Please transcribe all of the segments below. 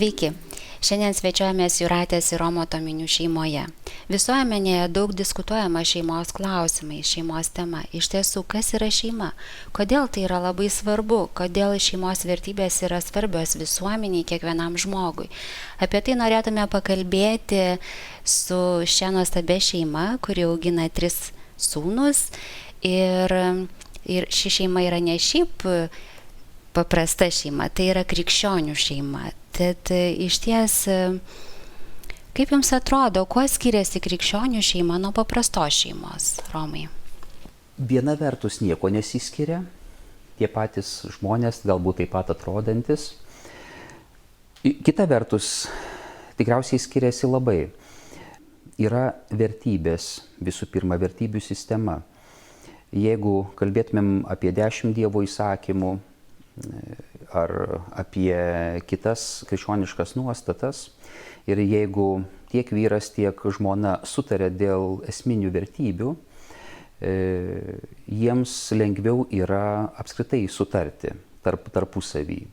Sveiki. Šiandien svečiuojamės Jūratės ir Romo Tominių šeimoje. Visuomenėje daug diskutuojama šeimos klausimai, šeimos tema. Iš tiesų, kas yra šeima? Kodėl tai yra labai svarbu? Kodėl šeimos vertybės yra svarbios visuomeniai, kiekvienam žmogui? Apie tai norėtume pakalbėti su šia nuostabia šeima, kuri augina 3 sūnus. Ir ši šeima yra ne šiaip paprasta šeima, tai yra krikščionių šeima. Tad iš ties, kaip jums atrodo, kuo skiriasi krikščionių šeima nuo paprastos šeimos, Romai? Viena vertus nieko nesiskiria, tie patys žmonės galbūt taip pat atrodantis. Kita vertus tikriausiai skiriasi labai. Yra vertybės, visų pirma, vertybių sistema. Jeigu kalbėtumėm apie 10 Dievo įsakymų, ar apie kitas krikščioniškas nuostatas, ir jeigu tiek vyras, tiek žmona sutarė dėl esminių vertybių, jiems lengviau yra apskritai sutarti tarpusavy.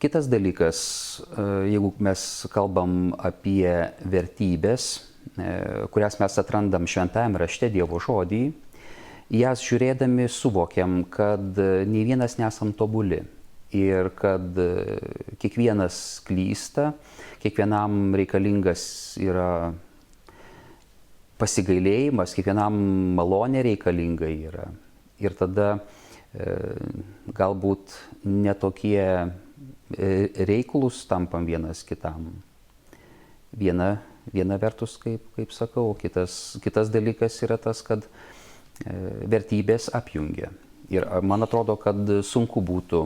Kitas dalykas, jeigu mes kalbam apie vertybės, kurias mes atrandam šventajame rašte, Dievo žodį, jas žiūrėdami suvokiam, kad nei vienas nesam tobuli ir kad kiekvienas klysta, kiekvienam reikalingas yra pasigailėjimas, kiekvienam malonė reikalinga yra. Ir tada galbūt netokie reiklus tampam vienas kitam. Viena vertus, kaip sakau, kitas dalykas yra tas, kad vertybės apjungia. Ir man atrodo, kad sunku būtų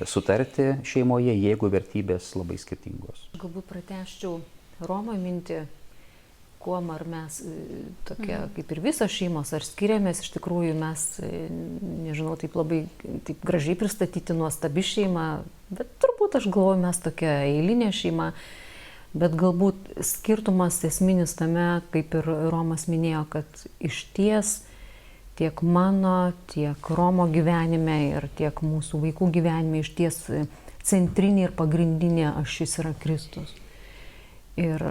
sutarti šeimoje, jeigu vertybės labai skirtingos. Galbūt pratęsčiau Romo mintį, kuom ar mes tokie kaip ir visos šeimos, ar skiriamės, iš tikrųjų mes, nežinau, taip labai taip gražiai pristatyti nuostabi šeima, bet turbūt aš galvoju, mes tokia eilinė šeima, bet galbūt skirtumas esminis tame, kaip ir Romas minėjo, kad iš ties tiek mano, tiek Romo gyvenime ir tiek mūsų vaikų gyvenime iš ties centrinė ir pagrindinė ašis yra Kristus. Ir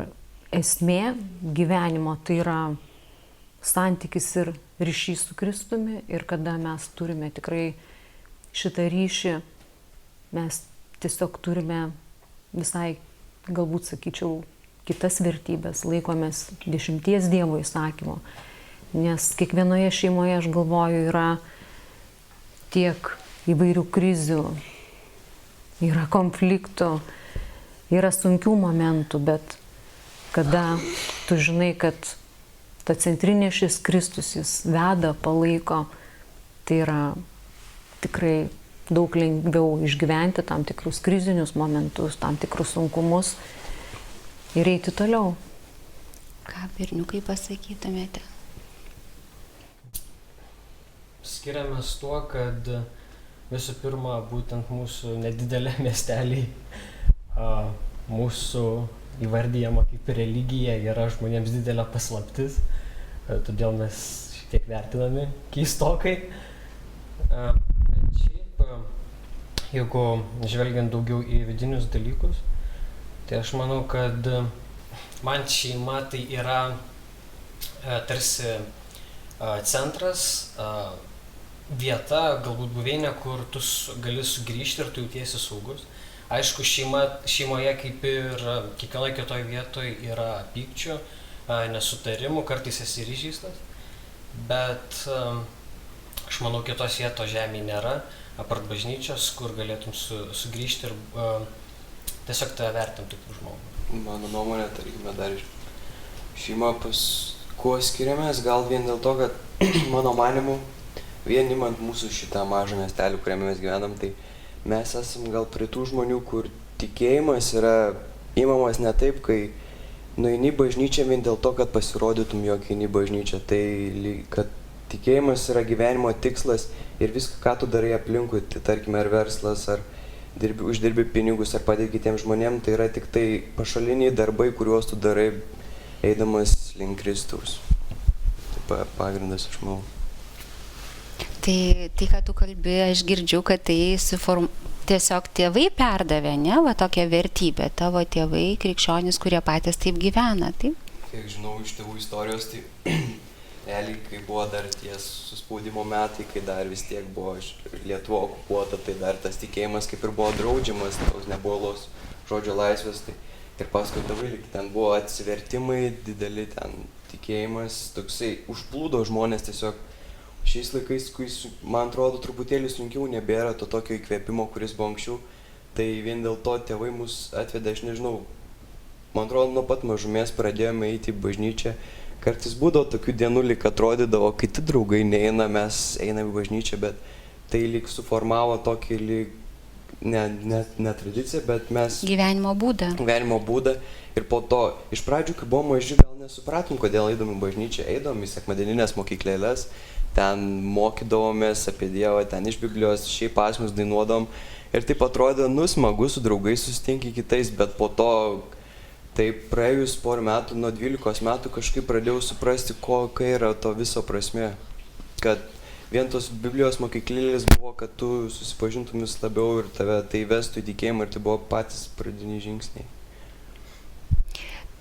esmė gyvenimo tai yra santykis ir ryšys su Kristumi, ir kada mes turime tikrai šitą ryšį, mes tiesiog turime visai, galbūt sakyčiau, kitas vertybės, laikomės 10 Dievo įsakymų. Nes kiekvienoje šeimoje, aš galvoju, yra tiek įvairių krizių, yra konfliktų, yra sunkių momentų, bet kada tu žinai, kad ta centrinė šis Kristus jis veda, palaiko, tai yra tikrai daug lengviau išgyventi tam tikrus krizinius momentus, tam tikrus sunkumus ir eiti toliau. Ką, berniukai, pasakytumėte? Skiriamės tuo, kad visų pirma, būtent mūsų nedidelė miestelį, mūsų įvardyjama kaip religija yra žmonėms didelė paslaptis, todėl mes šiek tiek vertinami keistokai. Bet šiaip, jeigu žvelgiant daugiau į vidinius dalykus, tai aš manau, kad man šeima tai yra tarsi centras, vieta, galbūt buveinė, kur tu gali sugrįžti ir tu jautiesi saugus. Aišku, šeimoje kaip ir kiekvienoje kitoje vietoje yra pykčių, nesutarimų, kartais esi įžeistas, bet aš manau, kitos vietos žemėje nėra, apart bažnyčios, kur galėtum sugrįžti ir tiesiog tave vertinti kaip žmogų. Mano nuomonė, tarkime, dar šeima kuo skiriamės, gal vien dėl to, kad mano manimu, vien imant mūsų šitą mažą miestelį, kuriame mes gyvenam, tai mes esam gal prie tų žmonių, kur tikėjimas yra imamas ne taip, kai nueini bažnyčią vien dėl to, kad pasirodytum, jog eini bažnyčią. Tai kad tikėjimas yra gyvenimo tikslas ir viską, ką tu darai aplinkui, tai tarkime, ar verslas, ar uždirbi pinigus, ar padėti kitiems žmonėms, tai yra tik tai pašaliniai darbai, kuriuos tu darai eidamas link Kristaus. Tai pagrindas, aš manau. Tai Tai, ką tu kalbi, aš girdžiu, kad tai tiesiog tėvai perdavė, ne, va tokia vertybė, tavo tėvai, krikščionys, kurie patys taip gyvena, taip? Kiek žinau iš tėvų istorijos, tai realiai, kai buvo dar ties suspaudimo metai, kai dar vis tiek buvo Lietuva okupuota, tai dar tas tikėjimas kaip ir buvo draudžiamas, nebuvo los žodžio laisvės, tai ir paskui tėvai, ten buvo atsivertimai, dideli ten tikėjimas, toksai užplūdo žmonės tiesiog. Šiais laikais, kai man atrodo truputėlį sunkiau, nebėra to tokio įkvėpimo, kuris buvo anksčiau, tai vien dėl to tėvai mus atvedė, aš nežinau, man atrodo, nuo pat mažumės pradėjome eiti į bažnyčią. Kartais būdavo tokių dienų, lyg atrodydavo, kiti draugai neina, mes einame į bažnyčią, bet tai lyg suformavo tokį lyg, ne tradiciją, bet mes... Gyvenimo būdą. Ir po to, iš pradžių, kai buvom maži, gal nesupratom, kodėl eidom į bažnyčią, eidom į sekmadieninės mokyklėles, ten mokydavomės apie Dievą, ten iš Biblijos, šiaip pasmus dainuodom. Ir taip atrodė, smagu su draugais susitinki kitais, bet po to, tai praėjus porą metų, nuo 12 metų kažkaip pradėjau suprasti, kokia yra to viso prasmė. Kad vien tos Biblijos mokyklėlės buvo, kad tu susipažintum vis labiau ir tave tai vestų į tikėjimą ir tai buvo patys pradiniai žingsniai.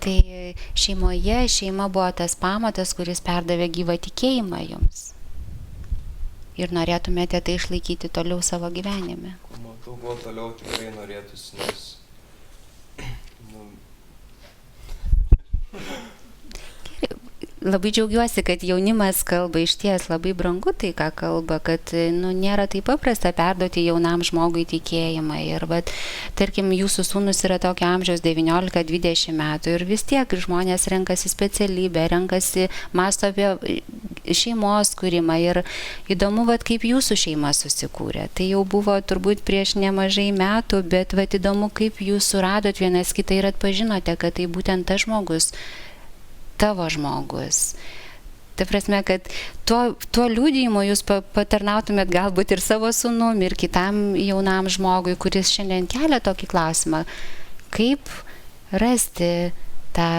Tai šeima buvo tas pamatas, kuris perdavė gyvą tikėjimą jums. Ir norėtumėte tai išlaikyti toliau savo gyvenime. Matau, kuo toliau tikrai norėtųsi, nes... Labai džiaugiuosi, kad jaunimas kalba, išties labai brangu tai, ką kalba, kad nėra taip paprasta perduoti jaunam žmogui tikėjimą. Ir tarkim, jūsų sūnus yra tokio amžiaus 19-20 metų ir vis tiek žmonės renkasi specialybę, renkasi mąsto apie šeimos kūrimą ir įdomu, kaip jūsų šeima susikūrė. Tai jau buvo turbūt prieš nemažai metų, bet įdomu, kaip jūs suradot vienas kitą ir atpažinote, kad tai būtent tas žmogus, tavo žmogus. Ta prasme, kad tuo liudijimu jūs patarnautumėt galbūt ir savo sūnum, ir kitam jaunam žmogui, kuris šiandien kelia tokį klausimą, kaip rasti tą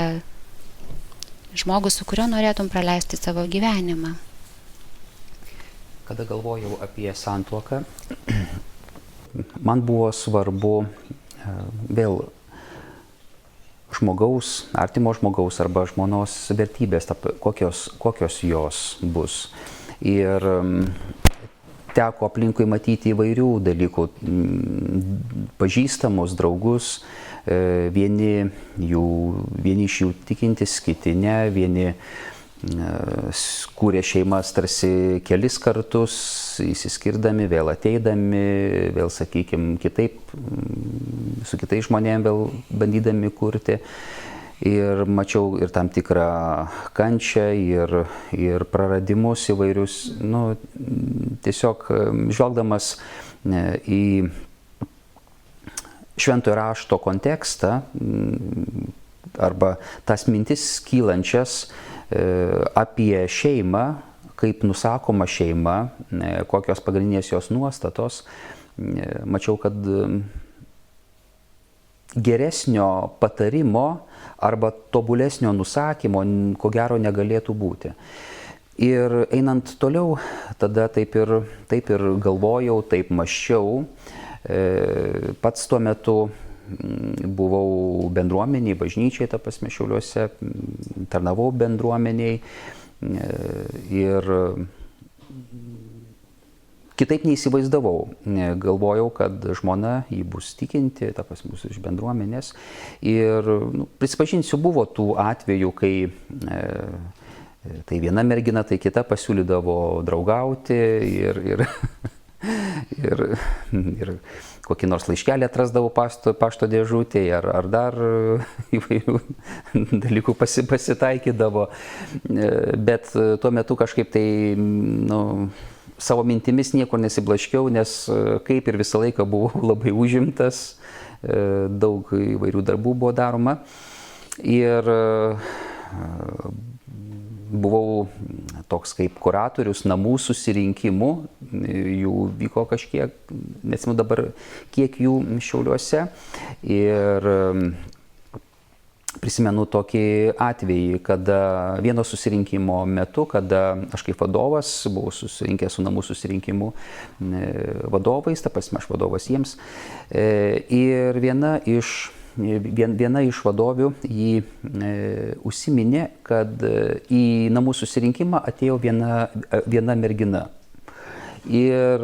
žmogų, su kuriuo norėtum praleisti savo gyvenimą. Kada galvojau apie santuoką, man buvo svarbu vėl žmogaus, artimo žmogaus arba žmonos vertybės, kokios jos bus. Ir teko aplinkui matyti įvairių dalykų, pažįstamus, draugus, vieni iš jų tikintys, kiti ne, vieni kūrė šeimas tarsi kelis kartus, įsiskirdami, vėl ateidami, vėl, sakykime, su kitais žmonėmis vėl bandydami kurti. Ir mačiau ir tam tikrą kančią, ir praradimus įvairius. Tiesiog žvelgdamas į Šventojo rašto kontekstą arba tas mintis kylančias apie šeimą, kaip nusakoma šeima, kokios pagrindinės jos nuostatos, mačiau, kad geresnio patarimo arba tobulesnio nusakymo ko gero negalėtų būti. Ir einant toliau, tada taip ir galvojau, taip mąsčiau. Pats tuo metu buvau bendruomeniai, bažnyčiai, ta prasme, Šiauliuose, tarnavau bendruomeniai ir kitaip neįsivaizdavau. Galvojau, kad žmona jį bus tikinti, ta prasme, bus iš bendruomenės. Ir prisipažinsiu, buvo tų atvejų, kai tai viena mergina, tai kita pasiūlydavo draugauti ir kokį nors laiškelį atrasdavau pašto dėžutėje ar dar įvairių dalykų pasitaikydavo. Bet tuo metu kažkaip tai savo mintimis niekur nesiblaškiau, nes kaip ir visą laiką buvau labai užimtas, daug įvairių darbų buvo daroma. Ir buvau toks kaip kuratorius namų susirinkimų, jų vyko kažkiek, neatsimenu dabar, kiek jų Šiauliuose. Ir prisimenu tokį atvejį, kada vieno susirinkimo metu, kada aš kaip vadovas buvau susirinkęs su namų susirinkimu vadovais, ta prasme aš vadovas jiems, ir viena iš vadovių jį užsiminė, kad į namų susirinkimą atėjo viena mergina. Ir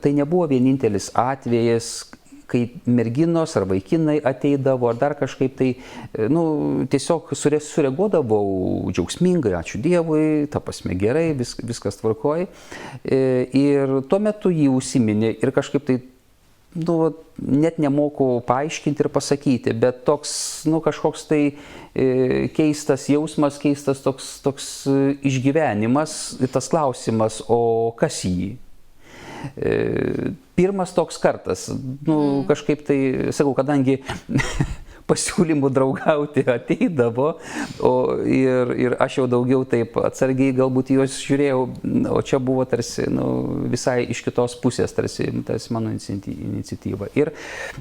tai nebuvo vienintelis atvejis, kai merginos ar vaikinai ateidavo, ar dar kažkaip tai, tiesiog sureaguodavau džiaugsmingai, ačiū Dievui, ta prasme gerai, viskas tvarkoj. Ir tuo metu jį užsiminė ir kažkaip tai, net nemoku paaiškinti ir pasakyti, bet toks, kažkoks tai keistas jausmas, keistas toks išgyvenimas, tas klausimas, o kas jį? Pirmas toks kartas, kažkaip tai, sakau, kadangi pasiūlymų draugauti ateidavo, ir aš jau daugiau taip atsargiai galbūt juos žiūrėjau, o čia buvo tarsi visai iš kitos pusės, tarsi mano iniciatyva. Ir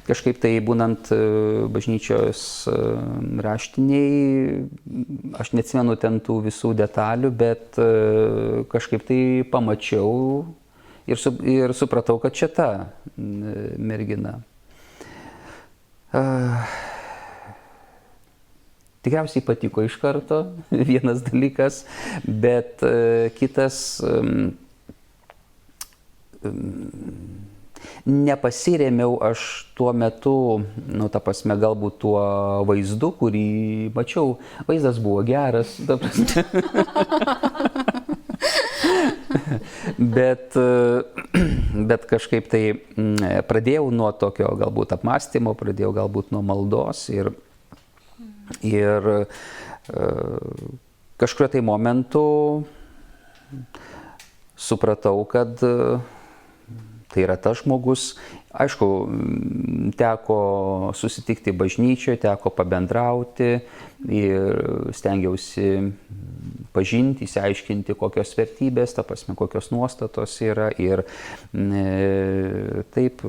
kažkaip tai būnant bažnyčios raštiniai, aš neatsimenu ten tų visų detalių, bet kažkaip tai pamačiau ir supratau, kad čia ta mergina. Tikriausiai patiko iš karto, vienas dalykas, bet kitas, nepasirėmiau aš tuo metu, ta prasme, galbūt tuo vaizdu, kurį mačiau. Vaizdas buvo geras, ta prasme. Bet kažkaip tai pradėjau nuo tokio galbūt apmąstymo, pradėjau galbūt nuo maldos ir kažkurio tai momentu supratau, kad tai yra tas žmogus. Aišku, teko susitikti bažnyčioje, teko pabendrauti ir stengiausi pažinti, išsiaiškinti, kokios vertybės, ta prasme, kokios nuostatos yra. Ir taip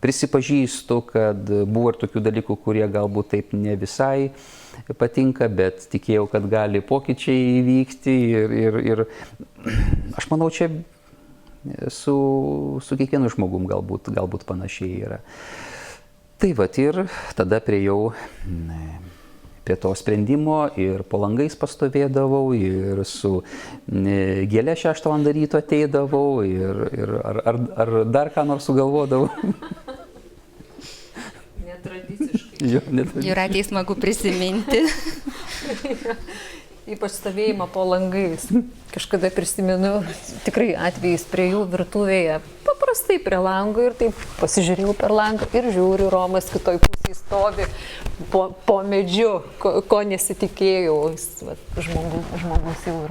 prisipažįstu, kad buvo ir tokių dalykų, kurie galbūt taip ne visai patinka, bet tikėjau, kad gali pokyčiai įvykti. Ir aš manau, čia su kiekvienu žmogum galbūt panašiai yra. Tai vat, ir tada priejau prie to sprendimo ir po langais pastovėdavau, ir su gėlė 6 val. Ryto ateidavau, ir ar dar ką nors sugalvodavau. Netradiciškai. Jūratei smagu prisiminti. Ypač stovėjimą po langais. Kažkada prisimenu tikrai atvejais prie jų virtuvėje, paprastai prie lango, ir taip pasižiūrėjau per langą ir žiūriu, Romas kitoj pusėje stovi po medžiu, ko nesitikėjau. Žmogus jau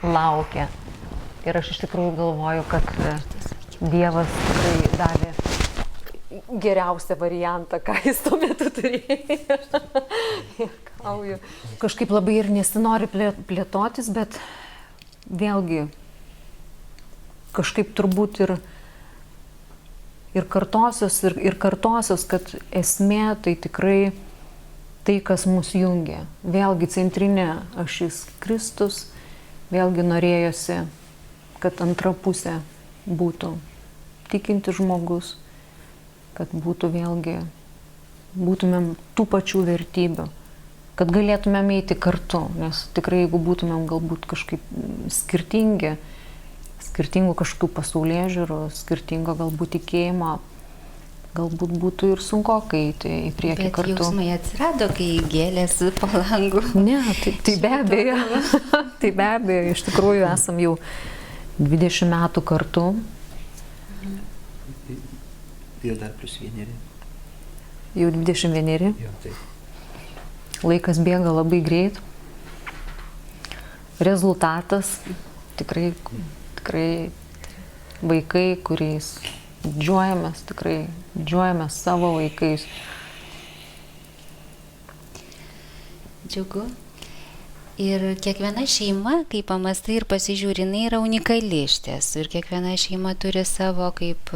laukia. Ir aš iš tikrųjų galvoju, kad Dievas tikrai davė geriausią variantą, ką jis tuo metu turėjo. Kažkaip labai ir nesinori plėtotis, bet vėlgi kažkaip turbūt ir kartosios, kad esmė tai tikrai tai, kas mus jungia. Vėlgi centrinė ašis Kristus, vėlgi norėjosi, kad antra pusė būtų tikinti žmogus, kad būtumėm tų pačių vertybių, kad galėtumėm eiti kartu, nes tikrai jeigu būtumėm galbūt kažkaip skirtingų kažkokių pasaulėžiūrų, skirtingo galbūt tikėjimo, galbūt būtų ir sunkokai eiti į priekį kartu. Bet jausmai atsirado, kai gėlės po langu. Ne, tai be abejo. Tai be abejo, iš tikrųjų esam jau 20 metų kartu. Ir dar plus 1. Jau 21. Jo, taip. Laikas bėga labai greit. Rezultatas tikrai vaikai, kuriais didžiuojamės, tikrai didžiuojamės savo vaikais. Džiugu. Ir kiekviena šeima, kai pamastai ir pasižiūri, jinai yra unikali iš tiesų. Ir kiekviena šeima turi savo kaip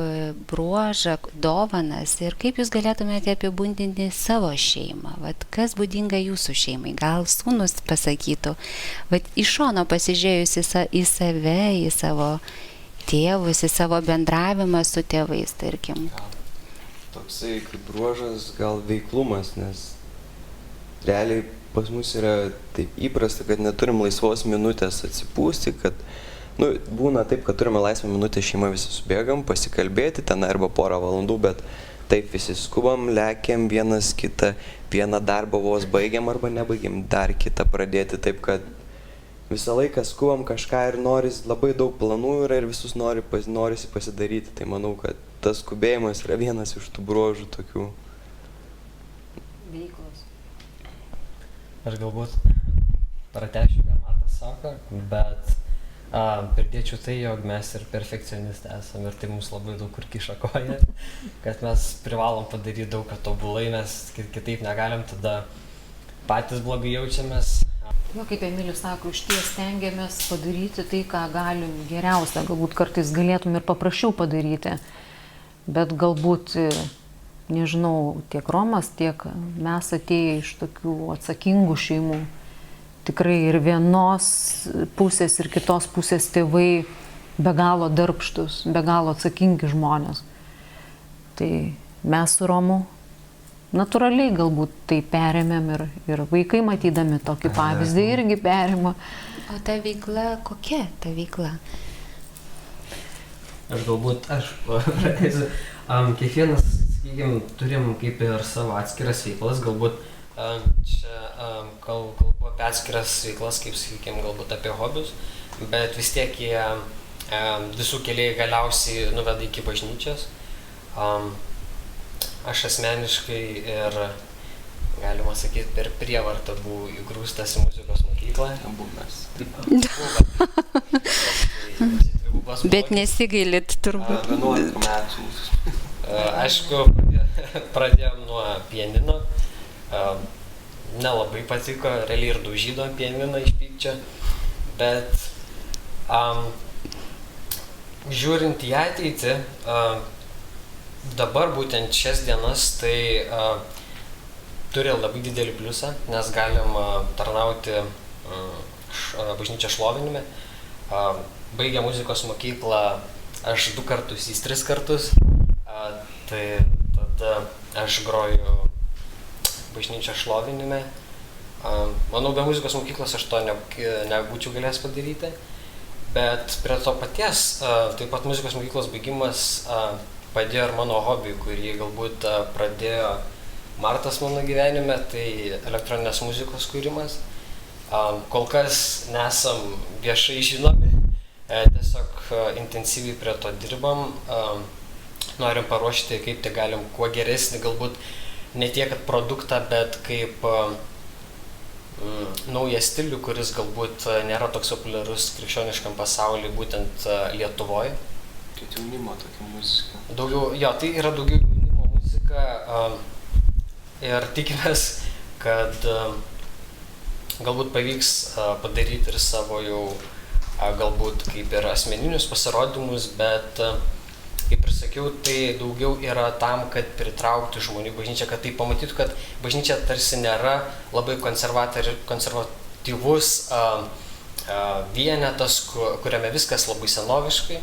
bruožą, dovanas. Ir kaip jūs galėtumėte apibūdinti savo šeimą? Vat kas būdinga jūsų šeimai? Gal sūnus pasakytų? Vat iš šono pasižiūrėjus į save, į savo tėvus, į savo bendravimą su tėvais, tarkim. Toksai kaip bruožas gal veiklumas, nes realiai pas mus yra taip įprasta, kad neturim laisvos minutės atsipūsti, kad būna taip, kad turime laisvą minutę, šeima visi subėgam, pasikalbėti ten arba porą valandų, bet taip visi skubam, lekiam vienas kitą, vieną darbą vos baigiam arba nebaigiam, dar kitą pradėti, taip kad visą laiką skubam kažką ir noris, labai daug planų yra ir visus norisi pasidaryti, tai manau, kad tas skubėjimas yra vienas iš tų bruožų tokių. Veiklos. Aš galbūt pratęsiu, ką Martas sako, bet pridėčiau tai, jog mes ir perfekcionistai esame ir tai mums labai daug kur kiša koją, kad mes privalom padaryti daug ką tobulai, mes kitaip negalim, tada patys blogai jaučiamės. Jo, kaip Emilis sako, išties stengiamės padaryti tai, ką galim geriausia, galbūt kartais galėtum ir paprasčiau padaryti, bet galbūt nežinau, tiek Romas, tiek mes atėję iš tokių atsakingų šeimų. Tikrai ir vienos pusės, ir kitos pusės tėvai be galo darbštus, be galo atsakingi žmonės. Tai mes su Romu natūraliai galbūt tai perėmėm ir vaikai matydami tokį pavyzdį irgi perėmė. O ta veikla, kokia ta veikla? Aš pradėsiu. Kiekvienas, sakykime, turim kaip ir savo atskiras veiklas, galbūt čia kalbu apie atskiras veiklas, kaip sakykime, galbūt apie hobius, bet vis tiek jie visų keliai galiausiai nuveda iki bažnyčios. Aš asmeniškai ir, galima sakyti, per prievartą buvau įgrūstas į muzikos mokyklą. Bet nesigailit turbūt. 11 metų. Aišku, pradėjom nuo pianino, nelabai patiko, realiai ir daužydom pianiną iš pykčio, bet žiūrint į ateitį, dabar būtent šias dienas tai turi labai didelį pliusą, nes galim tarnauti bažnyčios šlovinime. Baigę muzikos mokyklą aš 2 kartus, jis 3 kartus. Tai tada aš groju bažnyčios šlovinime. Manau, be muzikos mokyklos aš to nebūčiau galėjęs padaryti, bet prie to paties, taip pat muzikos mokyklos baigimas padėjo ir mano hobiui, kurį galbūt pradėjo Martas mano gyvenime, tai elektroninės muzikos kūrimas. Kol kas nesam viešai žinomi, tiesiog intensyviai prie to dirbam. Norim paruošti, kaip tai galim kuo geresnį, galbūt ne tiek kad produktą, bet kaip naują stilių, kuris galbūt nėra toks populiarus krikščioniškam pasauliui, būtent Lietuvoje. Kad jaunimo tokia muzika. Daugiau, jo, tai yra daugiau jaunimo muzika ir tikimės, kad galbūt pavyks padaryti ir savo jau galbūt kaip ir asmeninius pasirodymus, bet kaip ir sakiau, tai daugiau yra tam, kad pritraukti žmonių bažnyčią, kad tai pamatytų, kad bažnyčia tarsi nėra labai konservatyvus vienetas, kuriame viskas labai senoviškai,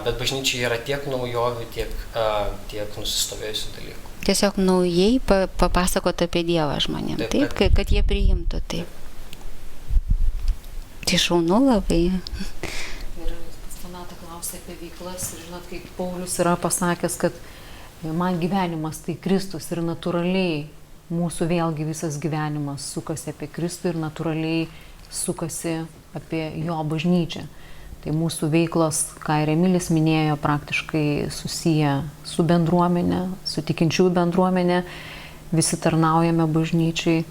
bet bažnyčia yra tiek naujovių, tiek nusistovėjusių dalykų. Tiesiog naujai papasakot apie Dievą žmonėms, taip, kad jie priimtų, taip. Tai šaunu labai. Apie veiklas ir žinot, kaip Paulius yra pasakęs, kad man gyvenimas tai Kristus ir natūraliai mūsų vėlgi visas gyvenimas sukasi apie Kristų ir natūraliai sukasi apie jo bažnyčią. Tai mūsų veiklos, ką ir Emilis minėjo, praktiškai susiję su bendruomenė, su tikinčiųjų bendruomenė, visi tarnaujame bažnyčiai.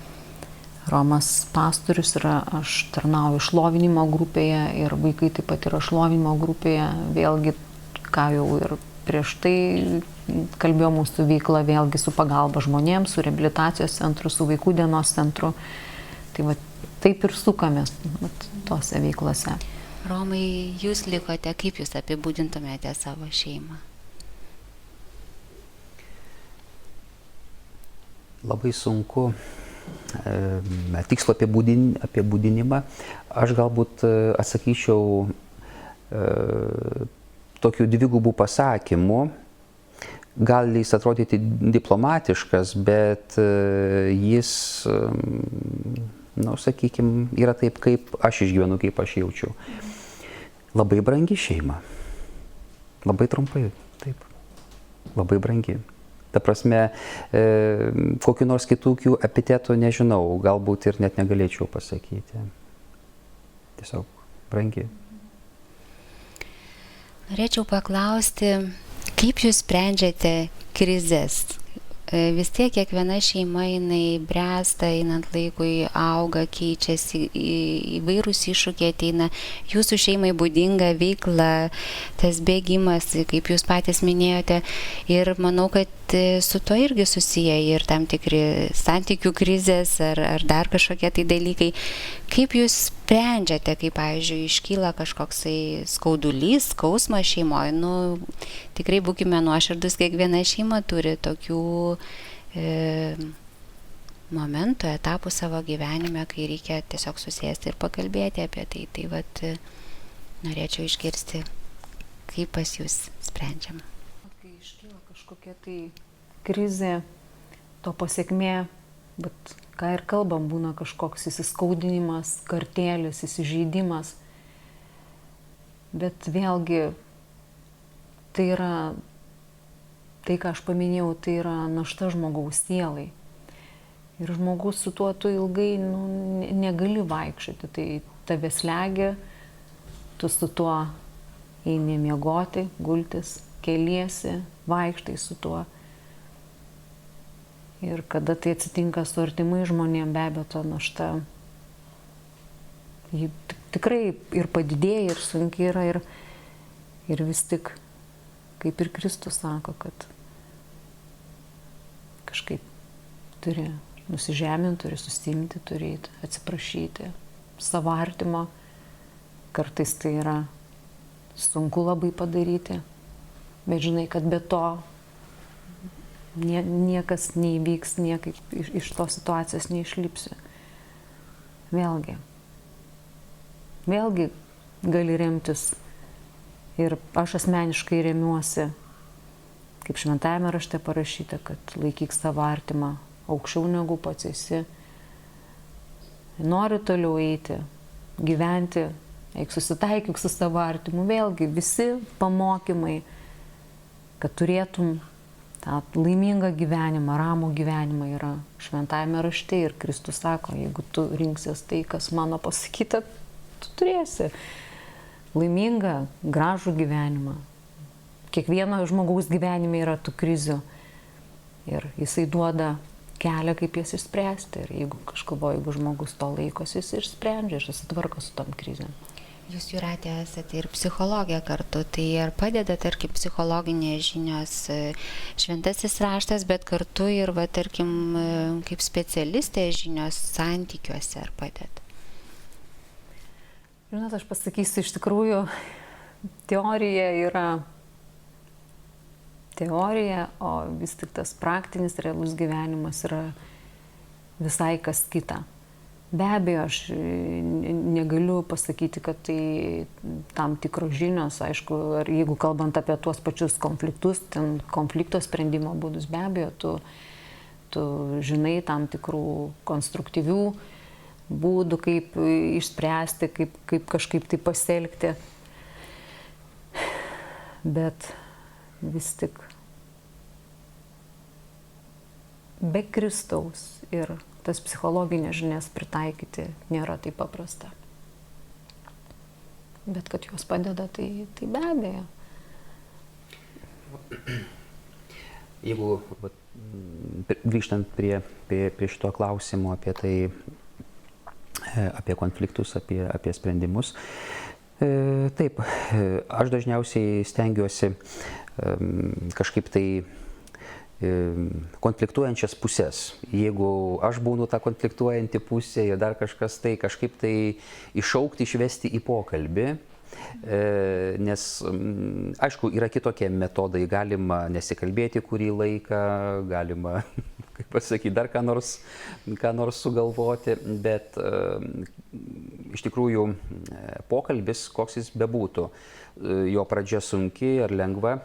Romas pastorius yra, aš tarnauju šlovinimo grupėje ir vaikai taip pat yra šlovinimo grupėje. Vėlgi, ką jau ir prieš tai kalbėjo mūsų veikla, vėlgi su pagalba žmonėms, su reabilitacijos centru, su vaikų dienos centru. Tai va, taip ir sukamės tose veiklose. Romai, jūs likote, kaip jūs apibūdintumėte savo šeimą? Labai sunku tikslo apibūdinimą. Aš galbūt atsakyčiau tokių dvigubų pasakymų. Gali jis atrodyti diplomatiškas, bet jis, sakykime, yra taip, kaip aš išgyvenu, kaip aš jaučiu. Labai brangi šeima. Labai trumpai, taip. Labai brangi. Ta prasme, kokiu nors kitokių epitetų nežinau, galbūt ir net negalėčiau pasakyti. Tiesiog brangi. Norėčiau paklausti, kaip jūs sprendžiate krizes? Vis tiek kiekviena šeima jinai bręsta, einant laikui auga, keičiasi, įvairūs iššūkiai ateina. Jūsų šeimai būdinga veikla, tas bėgimas, kaip jūs patys minėjote. Ir manau, kad su to irgi susiję ir tam tikri santykių krizės ar dar kažkokie tai dalykai. Kaip jūs sprendžiate, kai, pavyzdžiui, iškyla kažkoksai skaudulys, skausmas šeimoje? Tikrai būkime nuoširdus, kiekviena šeima turi tokių momentų, etapų savo gyvenime, kai reikia tiesiog susėsti ir pakalbėti apie tai. Tai vat norėčiau išgirsti, kaip pas jūs sprendžiama. Kai iškyla kažkokia tai krizė, to pasiekmė, bet ką ir kalbam, būna kažkoks įsiskaudinimas, kartėlis, įsižeidimas. Bet vėlgi, tai yra, tai ką aš paminėjau, tai yra našta žmogaus sielai. Ir žmogus su tuo tu ilgai negali vaikščioti, tai tave slegia, tu su tuo eini miegoti, gultis, keliesi, vaikštai su tuo. Ir kada tai atsitinka su artimai žmonėm, be abejo, ta našta ji tikrai ir padidėja, ir sunki yra, ir vis tik, kaip ir Kristus sako, kad kažkaip turi nusižeminti, turi sustimti, turi atsiprašyti savo artimo. Kartais tai yra sunku labai padaryti, bet žinai, kad be to niekas neįvyks, niekaip iš tos situacijos neišlipsi. Vėlgi gali remtis ir aš asmeniškai remiuosi, kaip šventajame rašte parašyta, kad laikyk savo artimą aukščiau negu pats esi. Nori toliau eiti, gyventi, eik susitaikyk su savo artimu. Vėlgi visi pamokymai, kad turėtum tą laimingą gyvenimą, ramų gyvenimą yra šventajame rašte ir Kristus sako, jeigu tu rinksies tai, kas mano pasakyta, tu turėsi laimingą, gražų gyvenimą. Kiekvieno žmogaus gyvenime yra tų krizių ir jisai duoda kelią, kaip jas išspręsti. Ir jeigu žmogus to laikosi, jis išsprendžia ir susitvarko su tom krizėm. Jūs, Jūratė, esate ir psichologė kartu, tai ar padeda, tarkim, psichologinės žinios, šventasis raštas, bet kartu ir, tarkim, kaip specialistė žinios santykiuose, ar padeda? Žinot, aš pasakysiu, iš tikrųjų, teorija yra teorija, o vis tik tas praktinis, realus gyvenimas yra visai kas kita. Be abejo, aš negaliu pasakyti, kad tai tam tikros žinios, aišku, ar jeigu kalbant apie tuos pačius konfliktus, ten konflikto sprendimo būdus, be abejo, tu žinai tam tikrų konstruktyvių būdų, kaip išspręsti, kaip kažkaip tai pasielgti. Bet vis tik be Kristaus ir tas psichologinės žinias pritaikyti nėra taip paprasta. Bet kad jos padeda, tai be abejo. Jeigu grįžtant prie šito klausimo apie tai, apie konfliktus, apie sprendimus, taip, aš dažniausiai stengiuosi kažkaip tai konfliktuojančias pusės. Jeigu aš būnu ta konfliktuojanti pusė ir dar kažkas, tai kažkaip tai iššaukti, išvesti į pokalbį. Nes, aišku, yra kitokie metodai, galima nesikalbėti kurį laiką, galima, kaip pasakyti, dar ką nors sugalvoti, bet iš tikrųjų pokalbis, koks jis bebūtų, jo pradžia sunki ar lengva,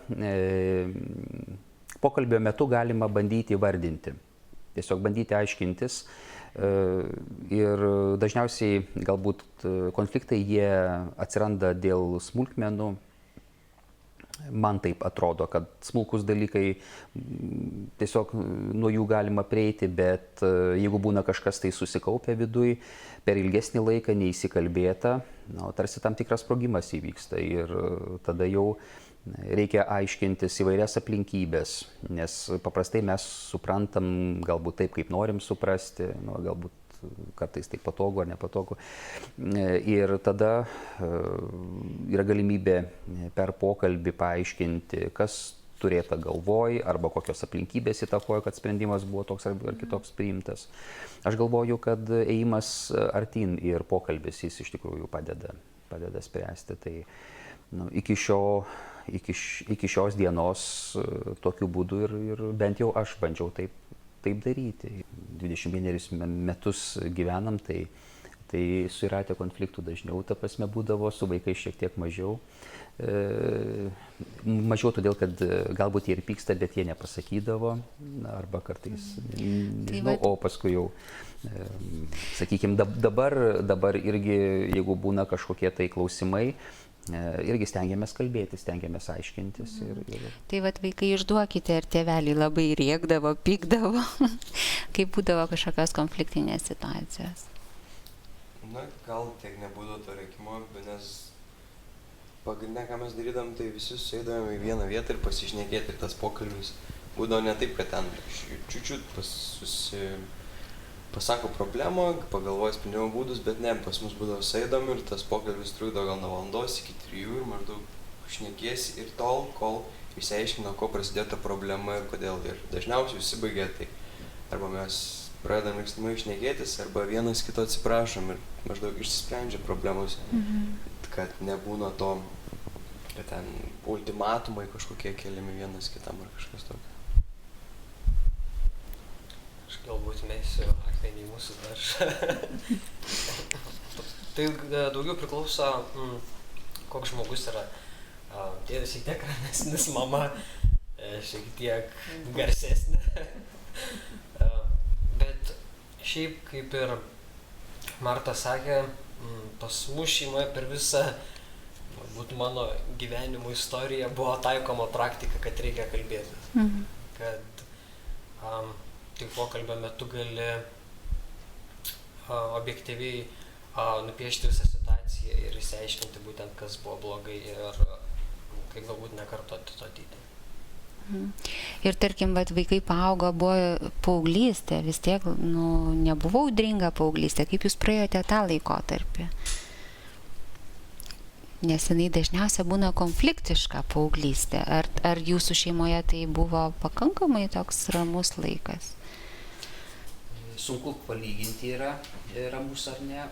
pokalbio metu galima bandyti vardinti, tiesiog bandyti aiškintis. Ir dažniausiai galbūt konfliktai jie atsiranda dėl smulkmenų. Man taip atrodo, kad smulkus dalykai tiesiog nuo jų galima prieiti, bet jeigu būna kažkas tai susikaupę viduj per ilgesnį laiką neįsikalbėta, tarsi tam tikras sprogimas įvyksta ir tada jau reikia aiškintis įvairias aplinkybės, nes paprastai mes suprantam galbūt taip, kaip norim suprasti, galbūt kartais tai patogu ar nepatogu. Ir tada yra galimybė per pokalbį paaiškinti, kas turėta galvoj, arba kokios aplinkybės įtakojo, kad sprendimas buvo toks ar kitoks priimtas. Aš galvoju, kad ėjimas artyn ir pokalbis jis iš tikrųjų padeda spręsti. Tai iki šios dienos tokiu būdu ir bent jau aš bandžiau taip daryti. 21 metus gyvenam, tai su Jūrate konfliktų dažniau, ta prasme, būdavo, su vaikais šiek tiek mažiau. Mažiau todėl, kad galbūt jie ir pyksta, bet jie nepasakydavo, arba kartais, o paskui jau, sakykime, dabar irgi, jeigu būna kažkokie tai klausimai, irgi stengiamės kalbėti, stengiamės aiškintis. Tai vat vaikai išduokite, ar tėveliai labai rėkdavo, pykdavo, kaip būdavo kažkokios konfliktinės situacijos? Na, gal tiek nebūdavo to rėkimo, nes pagrindinė, ką mes darydam, tai visi susėdavom į vieną vietą ir pasišnekėti, ir tas pokalbis būdavo ne taip, kad ten čiučiut pasako problemą, pagalvoja sprendimo būdus, bet ne, pas mus būdavo sėdom ir tas pokalbis trukdavo gal nuo valandos iki 3 ir maždaug šnekėsi ir tol, kol išsiaiškina, ko prasidėjo ta problema ir kodėl. Ir dažniausiai užsibaigia tai arba mes pradedam linksmai šnekėtis, arba vienas kito atsiprašom ir maždaug išsisprendžia problemos, kad nebūna to, kad ten ultimatumai kažkokie keliami vienas kitam ar kažkas tokio. Galbūt mesiu akmenį į mūsų daržą. Tai daugiau priklauso, koks žmogus yra. Tėvas šiek tiek ramesnis, mama šiek tiek garsesnė. Bet šiaip, kaip ir Marta sakė, pas mus šeimoje per visą mano gyvenimo istoriją buvo taikoma praktika, kad reikia kalbėtis. Kad tai pokalbio metu gali objektyviai nupiešti visą situaciją ir išsiaiškinti būtent, kas buvo blogai ir kaip galbūt nekartoti to ateityje. Ir tarkim, vaikai paaugo, buvo paauglystė, vis tiek nebuvo audringa paauglystė. Kaip jūs praėjote tą laikotarpį? Nes jinai dažniausiai būna konfliktiška paauglystė. Ar jūsų šeimoje tai buvo pakankamai toks ramus laikas? Sunku palyginti yra ramus ar ne.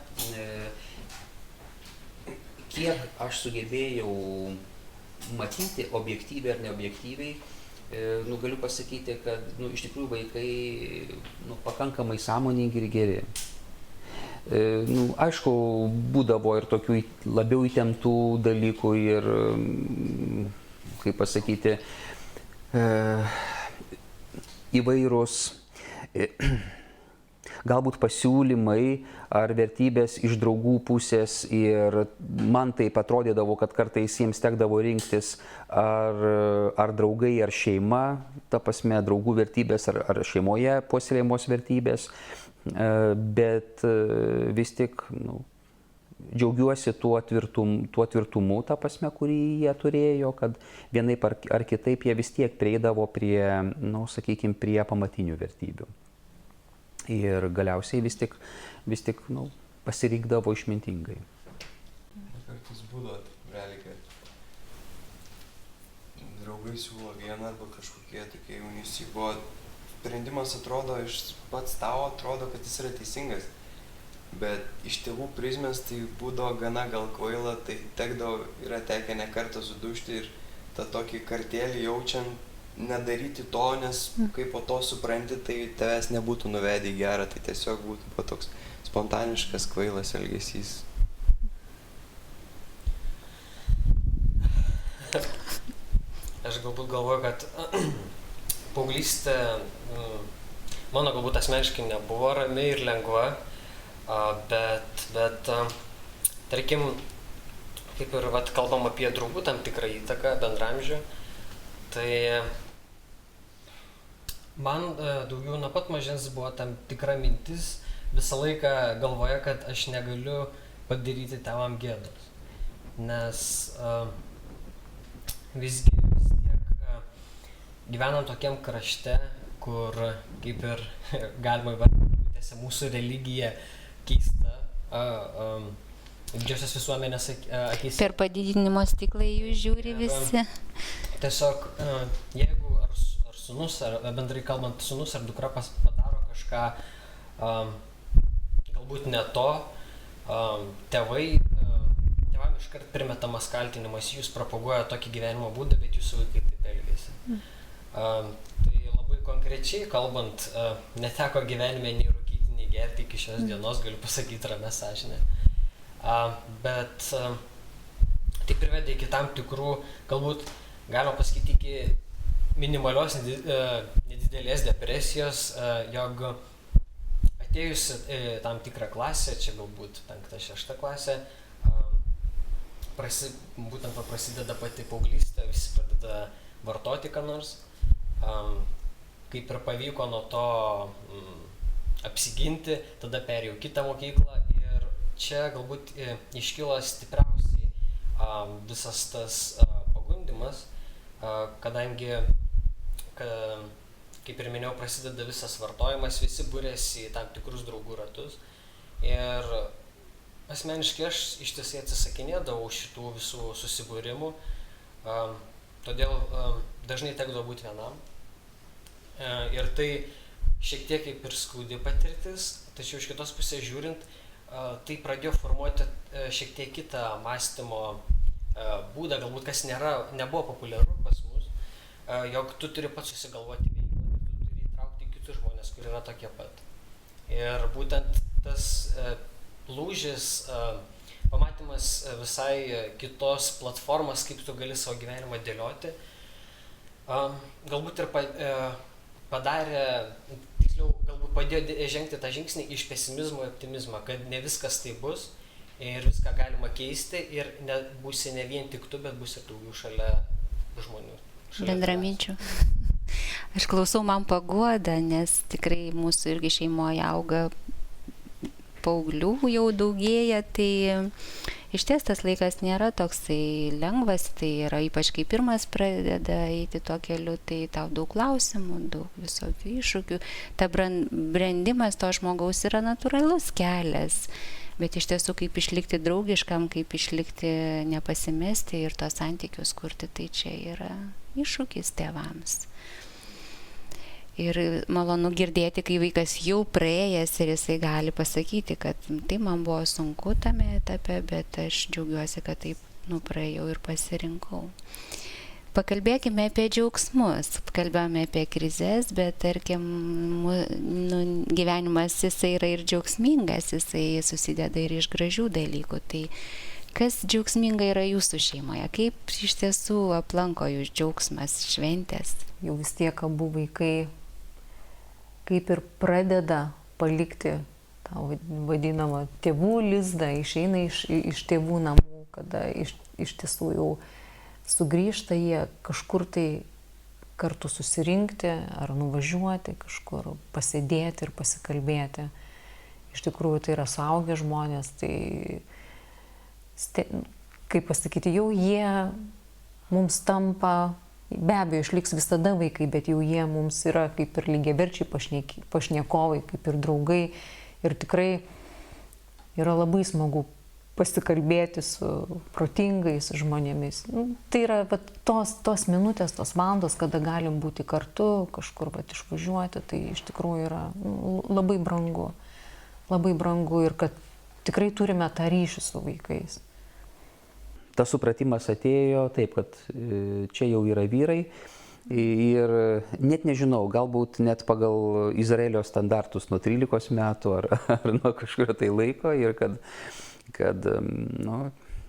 Kiek aš sugebėjau matyti objektyviai ar neobjektyviai, galiu pasakyti, kad iš tikrųjų vaikai pakankamai sąmoningi ir geri. Aišku, būdavo ir tokių labiau įtemptų dalykų ir, kaip pasakyti, įvairūs galbūt pasiūlymai ar vertybės iš draugų pusės ir man taip atrodydavo, kad kartais jiems tekdavo rinktis ar draugai, ar šeima, ta prasme draugų vertybės ar šeimoje puoselėjamos vertybės, bet vis tik džiaugiuosi tuo tvirtumu, ta prasme, kurį jie turėjo, kad vienaip ar kitaip jie vis tiek prieidavo prie, sakykime, prie pamatinių vertybių. Ir galiausiai vis tik pasirinkdavo išmintingai. Kartais būdavo realiai, kad draugai siūlo vieną arba kažkokie tokie jaunesni. Buvo sprendimas atrodo, pats tau atrodo, kad jis yra teisingas. Bet iš tėvų prizmės tai būdavo gana gal kvaila, tai yra tekę ne kartą sudužti ir tą tokį kartėlį jaučiant nedaryti to, nes kai po to supranti, tai tavęs nebūtų nuvedę į gerą, tai tiesiog būtų toks spontaniškas kvailas elgesys. Aš galbūt galvoju, kad paauglystė mano galbūt asmeniškai nebuvo rami ir lengva, bet tarkim, kaip ir kalbam apie draugų tam tikrą įtaką bendramžių, tai man daugiau nuo pat mažens buvo tam tikra mintis visą laiką galvoje, kad aš negaliu padaryti tėvam gėdos, nes vis tiek gyvenam tokiam krašte, kur kaip ir galima įvardinti, mūsų religija keista, didžiosios visuomenės akyse. Per padidinimo stiklą jų žiūri visi. Tiesiog, jeigu ar sūnus, ar bendrai kalbant, sūnus ar dukra padaro kažką galbūt ne to, tėvam iškart primetamas kaltinimas, jūs propaguoja tokį gyvenimo būdą, bet jūsų vaikai taip elgiasi. Tai labai konkrečiai kalbant, neteko gyvenime nei rūkyti, nei gerti iki šios dienos, galiu pasakyti ramę sąžinę. Bet tai privedė iki tam tikrų, galbūt galima pasakyti, iki minimalios nedidelės depresijos, jog atėjus tam tikrą klasę, čia galbūt 5-6 klasė, būtent prasideda pati paauglystė, visi pradeda vartoti ką nors. Kaip ir pavyko nuo to apsiginti, tada perėjau kitą mokyklą ir čia galbūt iškilo stipriausiai visas tas pagundimas, kadangi, kaip ir minėjau, prasideda visas vartojimas, visi būrėsi į tam tikrus draugų ratus ir asmeniškai aš ištisai atsisakinėdavau šitų visų susibūrimų, todėl dažnai tekdavo būti vienam. Ir tai šiek tiek kaip ir skaudi patirtis, tačiau iš kitos pusės žiūrint, tai pradėjo formuoti šiek tiek kitą mąstymo būdą, galbūt kas nebuvo populiaru pas mus, jog tu turi pats susigalvoti veiklą ir tu turi įtraukti kitus žmonės, kurie yra tokie pat. Ir būtent tas lūžis, pamatymas visai kitos platformos, kaip tu gali savo gyvenimą dėlioti, galbūt ir padarė, tiksliau, galbūt padėjo žengti tą žingsnį iš pesimizmo į optimizmą, kad ne viskas tai bus ir viską galima keisti ir būsi ne vien tik tu, bet bus ir daugiau šalia žmonių. Bendraminčių. Aš klausau, man paguoda, nes tikrai mūsų irgi šeimoje auga paauglių, jau daugėja, tai išties tas laikas nėra toksai lengvas, tai yra ypač kai pirmas pradeda eiti tuo keliu, tai tau daug klausimų, daug visokių iššūkių. Ta brendimas to žmogaus yra natūralus kelias, bet iš tiesų kaip išlikti draugiškam, kaip išlikti nepasimesti ir tos santykius kurti, tai čia yra iššūkis tėvams. Ir malonu girdėti, kai vaikas jau praėjęs ir jisai gali pasakyti, kad tai man buvo sunku tame etape, bet aš džiaugiuosi, kad taip praėjau ir pasirinkau. Pakalbėkime apie džiaugsmus. Kalbėjome apie krizes, bet tarkim, gyvenimas jisai yra ir džiaugsmingas, jisai susideda ir iš gražių dalykų. Tai kas džiaugsminga yra jūsų šeimoje? Kaip iš tiesų aplanko jūs džiaugsmas, šventės? Jau vis tiek abu vaikai kaip ir pradeda palikti tą vadinamą tėvų lizdą, išeina iš tėvų namų, kada iš tiesų jau sugrįžta jie kažkur tai kartu susirinkti ar nuvažiuoti, kažkur pasėdėti ir pasikalbėti. Iš tikrųjų tai yra suaugę žmonės, tai kaip pasakyti, jau jie mums tampa, be abejo, išliks visada vaikai, bet jau jie mums yra kaip ir lygiaverčiai pašnekovai, kaip ir draugai. Ir tikrai yra labai smagu pasikalbėti su protingais žmonėmis. Tai yra tos minutės, tos valandos, kada galim būti kartu, kažkur išvažiuoti, tai iš tikrųjų yra labai brangu. Labai brangu ir kad tikrai turime tą ryšį su vaikais. Tas supratimas atėjo taip, kad čia jau yra vyrai ir net nežinau, galbūt net pagal Izraelio standartus nuo 13 metų ar nuo kažkurio tai laiko ir kad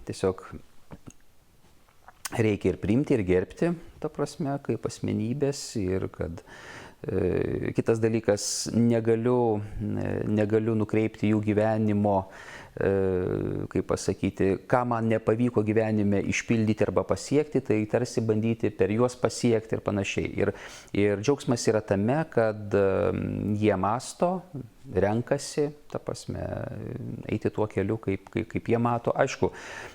tiesiog reikia ir priimti, ir gerbti, ta prasme, kaip asmenybės ir kad kitas dalykas, negaliu nukreipti jų gyvenimo, kaip pasakyti, ką man nepavyko gyvenime išpildyti arba pasiekti, tai tarsi bandyti per juos pasiekti ir panašiai. Ir džiaugsmas yra tame, kad jie masto, renkasi, ta prasme, eiti tuo keliu, kaip jie mato. Aišku,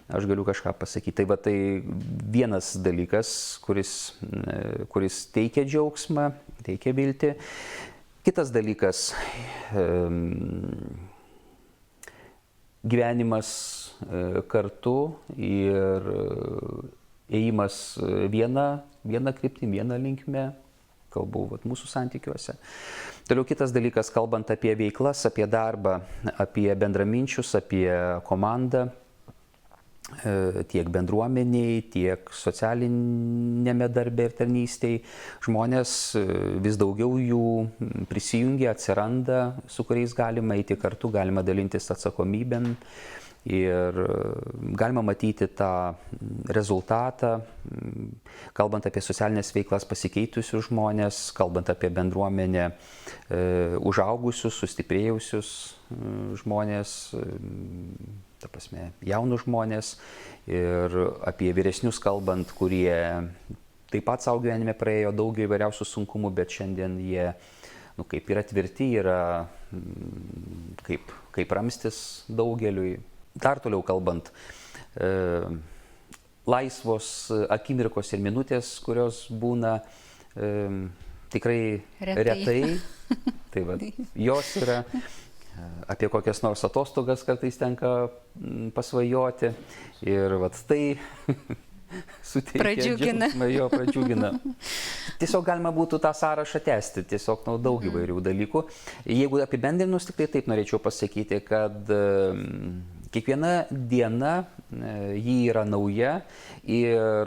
aš galiu kažką pasakyti. Tai vienas dalykas, kuris teikia džiaugsmą, teikia viltį. Kitas dalykas, gyvenimas kartu ir ėjimas viena kryptim, viena linkme, kalbu mūsų santykiuose. Toliau kitas dalykas, kalbant apie veiklas, apie darbą, apie bendraminčius, apie komandą, tiek bendruomeniai, tiek socialinėme darbe ir tarnystėje. Žmonės vis daugiau jų prisijungia, atsiranda, su kuriais galima eiti kartu, galima dalintis atsakomybėm ir galima matyti tą rezultatą, kalbant apie socialinės veiklas pasikeitusius žmonės, kalbant apie bendruomenę užaugusius, sustiprėjusius žmonės, ta prasme, jaunus žmonės ir apie vyresnius kalbant, kurie taip pat savo gyvenime praėjo daug įvairiausių sunkumų, bet šiandien jie, kaip yra tvirti, yra kaip ramstis daugeliui. Dar toliau kalbant, laisvos akimirkos ir minutės, kurios būna tikrai retai. Tai jos yra. Apie kokias nors atostogas kartais tenka pasvajoti ir tai suteikia džiaugsmą, pradžiugina. Tiesiog galima būtų tą sąrašą tęsti, tiesiog daug įvairių dalykų. Jeigu apibendrinus, tik tai taip norėčiau pasakyti, kad kiekviena diena ji yra nauja ir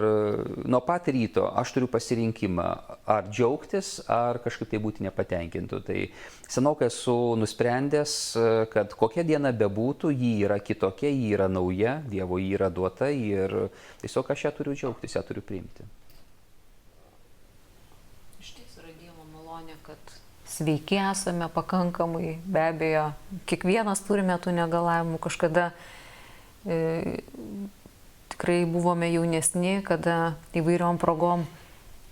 nuo pat ryto aš turiu pasirinkimą ar džiaugtis, ar kažkaip tai būti nepatenkintu. Tai senokai esu nusprendęs, kad kokia diena bebūtų, ji yra kitokia, ji yra nauja, Dievo ji yra duota ir tiesiog aš ją turiu džiaugtis, ją turiu priimti. Iš tiesų yra Dievo malonė, kad sveiki esame pakankamai, be abejo, kiekvienas turime tų negalavimų, kažkada tikrai buvome jaunesni, kada įvairiom progom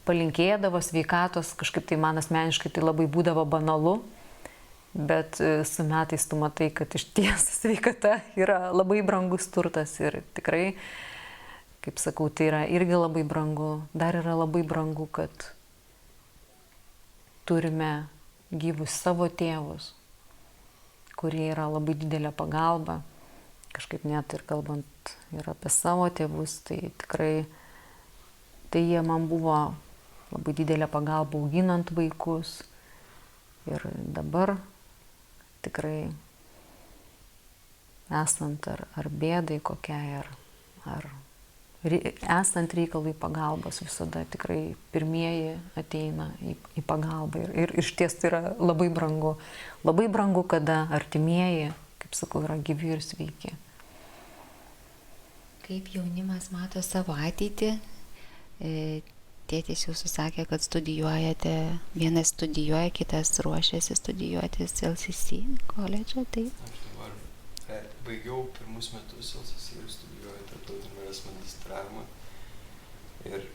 palinkėdavo sveikatos, kažkaip tai man asmeniškai tai labai būdavo banalu, bet su metais tu matai, kad iš ties sveikata yra labai brangus turtas ir tikrai, kaip sakau, tai yra irgi labai brangu, dar yra labai brangu, kad turime gyvus savo tėvus, kurie yra labai didelė pagalba, kažkaip net ir kalbant ir apie savo tėvus, tai tikrai tai jie man buvo labai didelė pagalba auginant vaikus ir dabar tikrai esant ar bėdai kokiai, ar esant reikalui pagalbos visada tikrai pirmieji ateina į pagalbą ir iš ties tai yra labai brangu. Labai brangu, kada artimieji, kaip sakau, yra gyvi ir sveiki. Kaip jaunimas mato savo ateitį? Tėtis jūsų sakė, kad studijuojate, vienas studijuoja, kitas ruošiasi studijuoti LCC koledžą, taip? Aš dabar baigiau pirmus metus LCC ir studijuoju tarptautinį magistravimą. Ir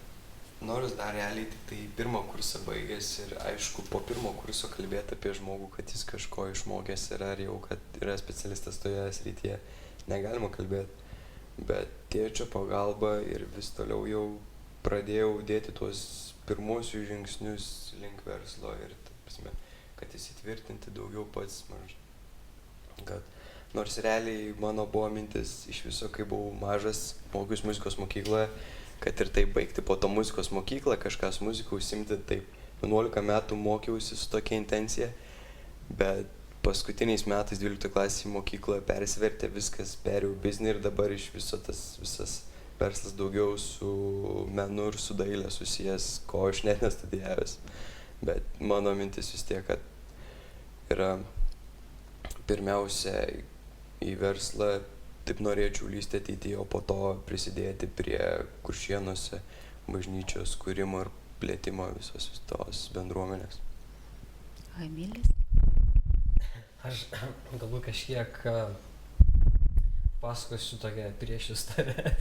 nors dar realiai tik tai pirmą kursą baigęs ir aišku, po pirmo kurso kalbėti apie žmogų, kad jis kažko išmokęs yra ar jau, kad yra specialistas toje srityje, negalima kalbėti. Bet tėčio pagalba ir vis toliau jau pradėjau dėti tuos pirmosius žingsnius link verslo ir, prasme, kad įsitvirtinti daugiau pats, kad Nors realiai mano buvo mintis iš viso, kai buvau mažas, mokiausi muzikos mokykloje, kad ir taip baigti po to muzikos mokyklą, kažką su muzika užsimti, taip 11 metų mokiausi su tokia intencija, bet paskutiniais metais 12 klasės į mokyklą persivertė viskas, perėjau biznį ir dabar iš viso tas visas verslas daugiau su menu ir su dailė susijęs, ko aš net nestudijavęs. Bet mano mintis vis tiek, kad yra pirmiausia į verslą, taip norėčiau lysti ateityje, o po to prisidėti prie Kuršėnuose bažnyčios kūrimo ir plėtimo visos tos bendruomenės. O Emilis? Aš galbūt kažkiek pasakosiu tokią priešistorę.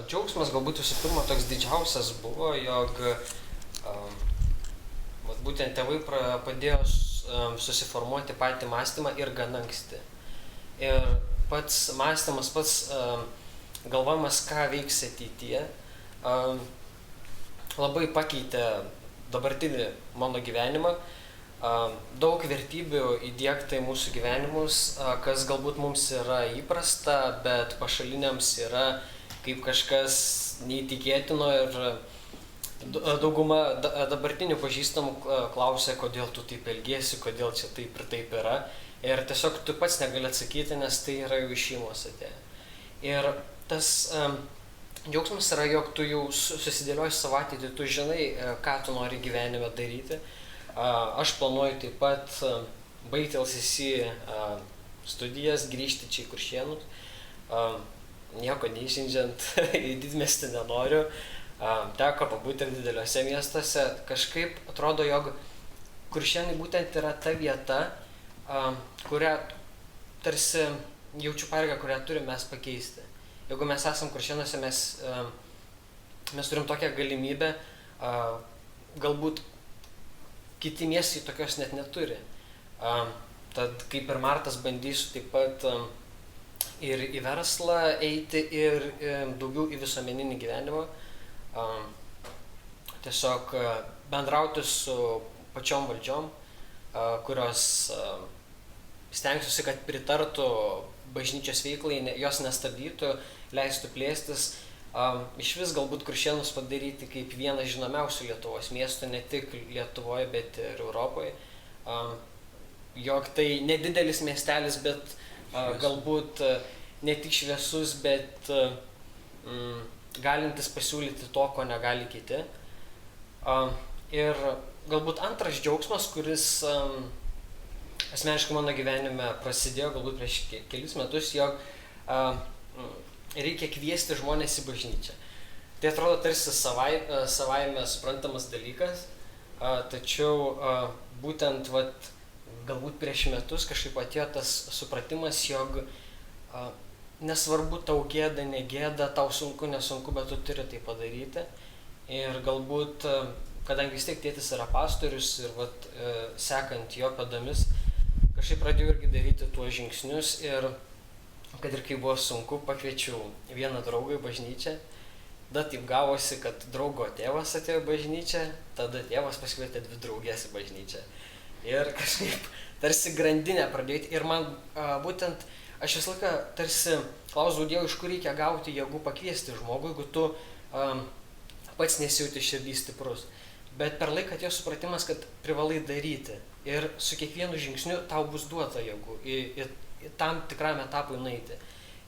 Džiaugsmas galbūt visų pirma toks didžiausias buvo, jog būtent tėvai padėjo susiformuoti patį mąstymą ir gan anksti. Ir pats mąstymas, pats galvojimas, ką veiks ateityje, labai pakeitė dabartinį mano gyvenimą. Daug vertybių įdiegta į mūsų gyvenimus, kas galbūt mums yra įprasta, bet pašaliniams yra kaip kažkas neįtikėtino ir dauguma dabartinių pažįstamų klausia, kodėl tu taip elgiesi, kodėl čia taip ir taip yra. Ir tiesiog tu pats negali atsakyti, nes tai yra jau iš šeimos atėję. Ir tas džiaugsmas yra, jog tu jau susidėlioji savo ateitį, tu žinai, ką tu nori gyvenime daryti. Aš planuoju taip pat baigti LCC studijas, grįžti čia į Kuršėnus. Nieko neišindžiant į didmiestį nenoriu. Teko pabūti ir dideliuose miestuose. Kažkaip atrodo, jog Kuršėnai būtent yra ta vieta, kurią tarsi jaučiu pareigą, kurią turim mes pakeisti. Jeigu mes esam Kuršėnuose, mes turim tokią galimybę, galbūt kiti miestai tokios net neturi. Tad kaip ir Martas bandysiu taip pat ir į verslą eiti ir daugiau į visuomeninį gyvenimą. Tiesiog bendrauti su pačiom valdžiom, kurios stengsiuosi, kad pritartų bažnyčios veiklai, jos nestabdytų, leistų plėstis. Iš vis galbūt Kuršėnus padaryti kaip vieną žinomiausių Lietuvos miestų, ne tik Lietuvoje, bet ir Europoje. Jog tai nedidelis miestelis, bet galbūt ne tik šviesus, bet galintis pasiūlyti to, ko negali kiti. Ir galbūt antras džiaugsmas, kuris asmeniškai mano gyvenime prasidėjo galbūt prieš kelis metus, jog reikia kviesti žmonės į bažnyčią. Tai atrodo tarsi savaime suprantamas dalykas, tačiau būtent galbūt prieš metus kažkaip atėjo tas supratimas, jog nesvarbu tau gėda, negėda, tau sunku, nesunku, bet tu turi tai padaryti. Ir galbūt, kadangi vis tiek tėtis yra pastorius ir sekant jo pėdomis, kažkaip pradėjau irgi daryti tuos žingsnius ir kad ir kai buvo sunku, pakviečiau vieną draugą į bažnyčią. Tada taip gavosi, kad draugo tėvas atėjo į bažnyčią, tada tėvas pasikvietė 2 draugės į bažnyčią. Ir kažkaip tarsi grandinę pradėti. Ir man būtent, aš visą laiką tarsi klausau Dievo, iš kur reikia gauti jėgų pakviesti žmogų, jeigu tu pats nesijauti širdį stiprus. Bet per laiką atėjo supratimas, kad privalai daryti. Ir su kiekvienu žingsniu tau bus duota jėgų į tam tikram etapui nueiti.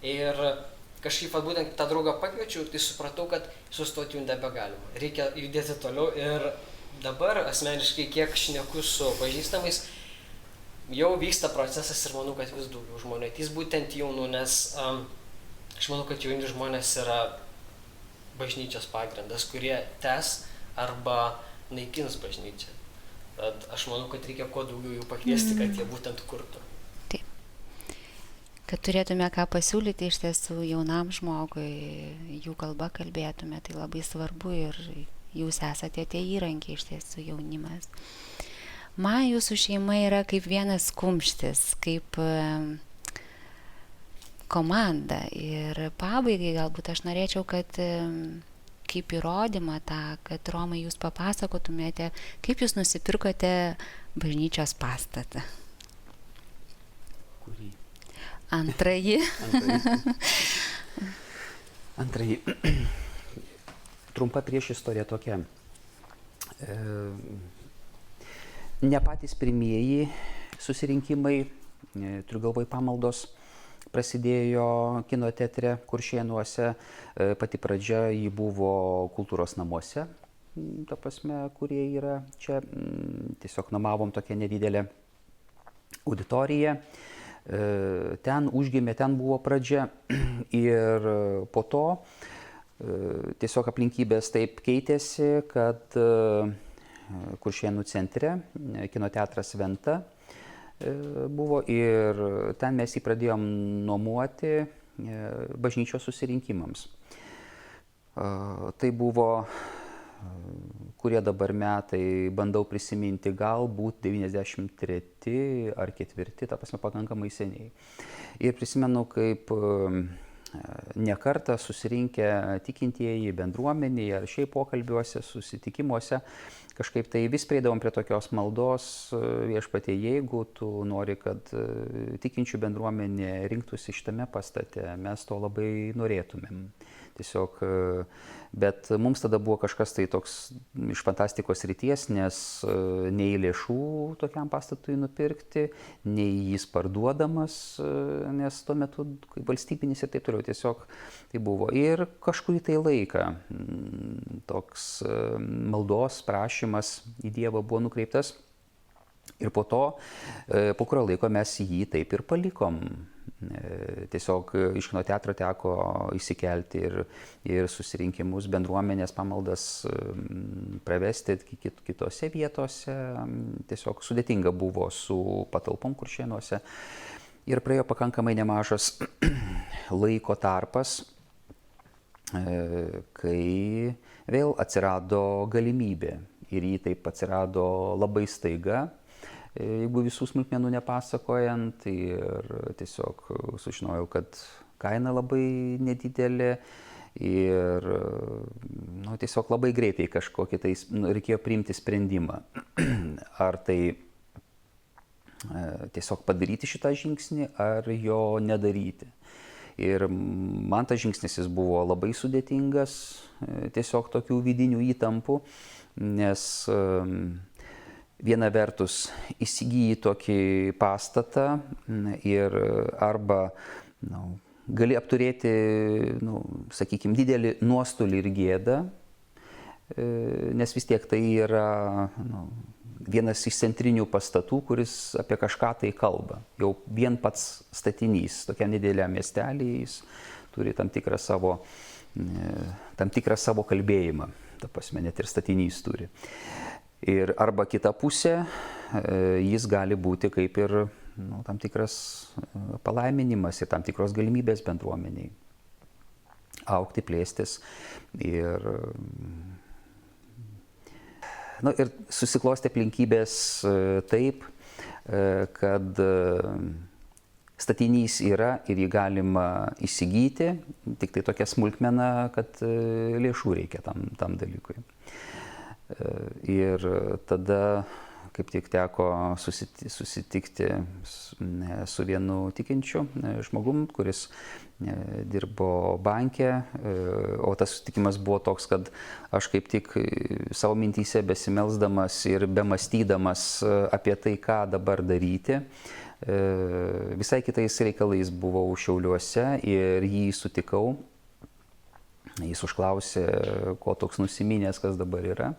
Ir kažkaip būtent tą draugą pakviečiau, tai supratau, kad sustoti jau nebegalima. Reikia judėti toliau ir dabar asmeniškai, kiek šneku su pažįstamais, jau vyksta procesas ir manau, kad vis daugiau žmonių ateis būtent jaunų, nes aš manau, kad jauni žmonės yra bažnyčios pagrindas, kurie tęs arba naikins bažnyčią. Tad aš manau, kad reikia kuo daugiau jų pakviesti, kad jie būtent kurtų. Kad turėtume ką pasiūlyti iš tiesų jaunam žmogui, jų kalba kalbėtume, tai labai svarbu ir jūs esate tie įrankiai iš tiesų jaunimas. Man jūsų šeima yra kaip vienas kumštis, kaip komanda. Ir pabaigai galbūt aš norėčiau, kad kaip įrodymą tą, kad Romai jūs papasakotumėte, kaip jūs nusipirkote bažnyčios pastatą. Kurį? Antrąjį. Antrąjį. Trumpa priešistorija tokia. Ne patys pirmieji susirinkimai, turiu galvoj pamaldos, prasidėjo kino teatre Kuršėnuose. Pati pradžia jį buvo kultūros namuose, ta prasme, kurie yra čia. Tiesiog nuomavom tokią nedidelę auditoriją. Ten užgimė, ten buvo pradžia ir po to tiesiog aplinkybės taip keitėsi, kad Kuršėnų centre kino teatras Venta buvo ir ten mes jį pradėjom nuomuoti bažnyčios susirinkimams. Tai buvo, kurie dabar metai, bandau prisiminti, galbūt 93 ar 4, ta prasme pakankamai seniai. Ir prisimenu, kaip ne kartą susirinkę tikintieji bendruomenėje ar šiaip pokalbiuose, susitikimuose, kažkaip tai vis prieidavom prie tokios maldos: Viešpatie, jeigu tu nori, kad tikinčių bendruomenė rinktųsi šitame pastate, mes to labai norėtumėm. Tiesiog, bet mums tada buvo kažkas tai toks iš fantastikos srities, nes nei lėšų tokiam pastatui nupirkti, nei jis parduodamas, nes tuo metu valstybinis ir taip toliau, tiesiog tai buvo. Ir kažkurį tai laiką toks maldos prašymas į Dievą buvo nukreiptas ir po to, po kurio laiko mes jį taip ir palikom. Tiesiog iš kino teatro teko įsikelti ir susirinkimus, bendruomenės pamaldas pravesti kitose vietose. Tiesiog sudėtinga buvo su patalpom Kuršėnuose. Ir praėjo pakankamai nemažas laiko tarpas, kai vėl atsirado galimybė. Ir jį taip atsirado labai staiga, jeigu visų smulkmenų nepasakojant, ir tiesiog sužinojau, kad kaina labai nedidelė ir tiesiog labai greitai kažkokį tai reikėjo priimti sprendimą. Ar tai tiesiog padaryti šitą žingsnį, ar jo nedaryti. Ir man tas žingsnis jis buvo labai sudėtingas, tiesiog tokių vidinių įtampų, nes viena vertus įsigyji tokį pastatą ir arba gali apturėti, sakykime, didelį nuostolį ir gėdą, nes vis tiek tai yra vienas iš centrinių pastatų, kuris apie kažką tai kalba. Jau vien pats statinys, tokiam nedideliam miestelį, jis turi tam tikrą savo kalbėjimą, ta prasme, net ir statinys turi. Ir arba kita pusė, jis gali būti kaip ir tam tikras palaiminimas ir tam tikros galimybės bendruomeniai augti, plėstis. Ir susiklostė aplinkybės taip, kad statinys yra ir jį galima įsigyti, tik tai tokia smulkmena, kad lėšų reikia tam dalykui. Ir tada kaip tik teko susitikti su vienu tikinčiu žmogum, kuris dirbo banke, o tas susitikimas buvo toks, kad aš kaip tik savo mintyse besimelsdamas ir bemastydamas apie tai, ką dabar daryti, visai kitais reikalais buvau Šiauliuose ir jį sutikau. Jis užklausė, ko toks nusiminęs, kas dabar yra.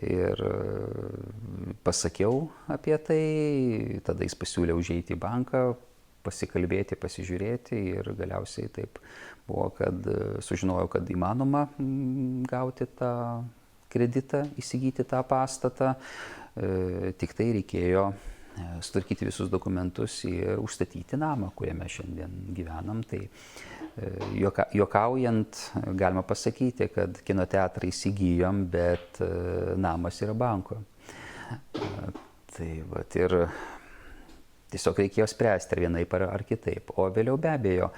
Ir pasakiau apie tai, tada jis pasiūlė užeiti į banką, pasikalbėti, pasižiūrėti ir galiausiai taip buvo, kad sužinojau, kad įmanoma gauti tą kreditą, įsigyti tą pastatą, tik tai reikėjo sutvarkyti visus dokumentus ir užstatyti namą, kuriame šiandien gyvenam. Tai juokaujant galima pasakyti, kad kino teatrą įsigijom, bet namas yra banko. Tai vat ir tiesiog reikėjo spręsti ar vienaip ar kitaip. O vėliau be abejo,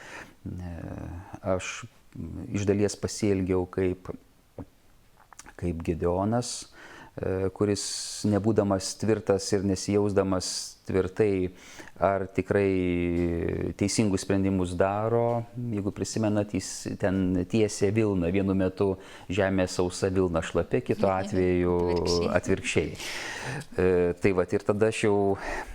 aš iš dalies pasielgiau kaip Gideonas, kuris nebūdamas tvirtas ir nesijausdamas tvirtai, ar tikrai teisingus sprendimus daro. Jeigu prisimenat, jis ten tiesė Vilną, vienu metu žemė sausa, Vilna šlapia, kitu atveju atvirkščiai. Tai va, ir tada aš jau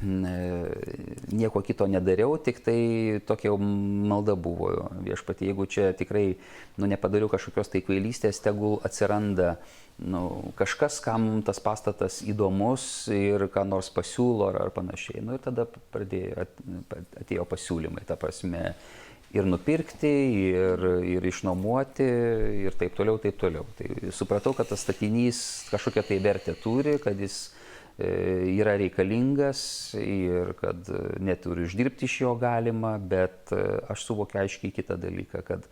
nieko kito nedariau, tik tai tokia malda buvo Viešpatie, jeigu čia tikrai nepadariau kažkokios tai kvailystės, tegul atsiranda kažkas, kam tas pastatas įdomus ir ką nors pasiūlo ar panašiai. Ir tada atėjo pasiūlymai, ta prasme, ir nupirkti, ir išnuomoti, ir taip toliau, taip toliau. Tai supratau, kad tas statinys kažkokią tai vertę turi, kad jis yra reikalingas ir kad net ir uždirbti iš jo galima, bet aš suvokiu aiškiai kitą dalyką, kad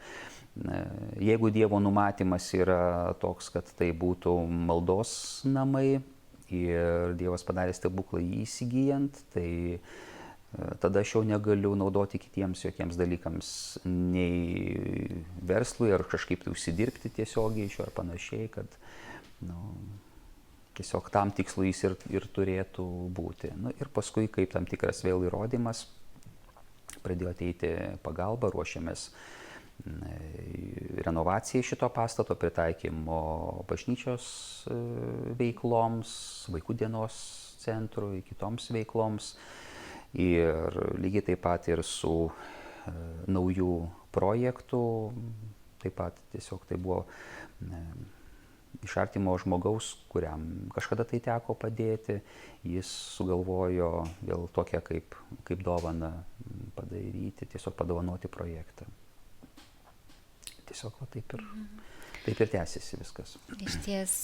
jeigu Dievo numatymas yra toks, kad tai būtų maldos namai ir Dievas padarė stebuklą jį įsigijant, tai tada aš jau negaliu naudoti kitiems jokiems dalykams, nei verslui ar kažkaip tai užsidirbti tiesiogiai iš jo ar panašiai, kad tiesiog tam tikslui jis ir turėtų būti. Ir paskui, kaip tam tikras vėl įrodymas, pradėjo ateiti pagalba, ruošiamės renovacijai šito pastato, pritaikymo bažnyčios veikloms, vaikų dienos centrui, kitoms veikloms ir lygiai taip pat ir su naujų projektų, taip pat tiesiog tai buvo iš artimo žmogaus, kuriam kažkada tai teko padėti, jis sugalvojo vėl tokią kaip dovaną padaryti, tiesiog padovanoti projektą. Tiesiog taip ir tęsiasi viskas. Iš ties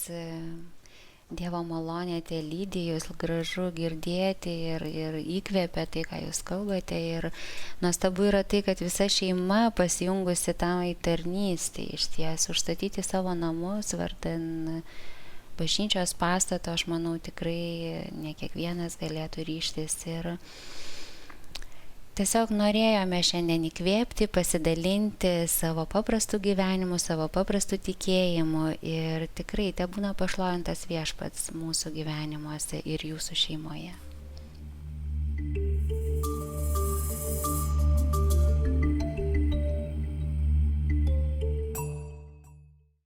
Dievo malonė tie lydi, jūs gražu girdėti ir įkvėpia tai, ką jūs kalbate. Ir nuostabu yra tai, kad visa šeima pasijungusi tam į tarnystę, iš ties užstatyti savo namus vardan bažnyčios pastato, aš manau, tikrai ne kiekvienas galėtų ryžtis. Ir tiesiog norėjome šiandien įkvėpti, pasidalinti savo paprastų gyvenimų, savo paprastų tikėjimų ir tikrai te būna pašlovintas Viešpats mūsų gyvenimuose ir jūsų šeimoje.